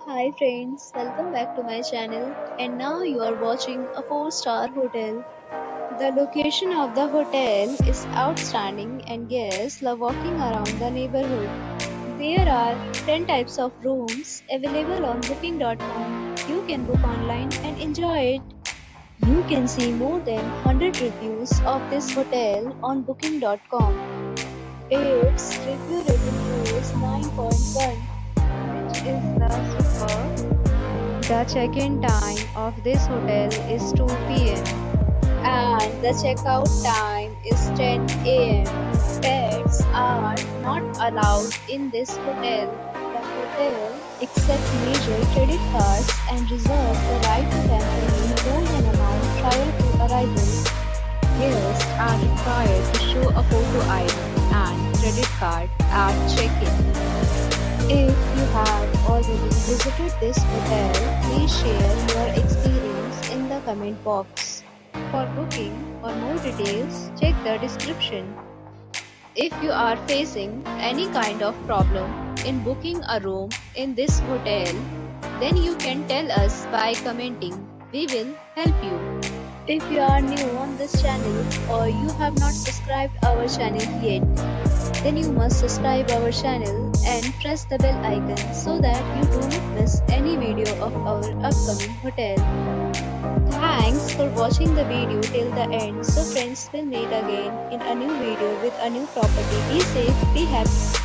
Hi friends, welcome back to my channel and now you are watching a 4-star hotel. The location of the hotel is outstanding and guests love walking around the neighborhood. There are 10 types of rooms available on booking.com. You can book online and enjoy it. You can see more than 100 reviews of this hotel on booking.com. Its review rating is 9.1, which is the superb. The check-in time of this hotel is 2 p.m. and the checkout time is 10 a.m. Pets are not allowed in this hotel. The hotel accepts major credit cards and reserves the right to temporarily hold an amount prior to arrival. Guests are required to show a photo ID and credit card at check-in. If you have already visited this hotel, please share your experience in the comment box. For booking or more details, check the description. If you are facing any kind of problem in booking a room in this hotel, then you can tell us by commenting. We will help you. If you are new on this channel or you have not subscribed our channel yet, then you must subscribe our channel and press the bell icon so that you do not miss any video of our upcoming hotel. Thanks for watching the video till the end. So friends, will meet again in a new video with a new property. Be safe, be happy.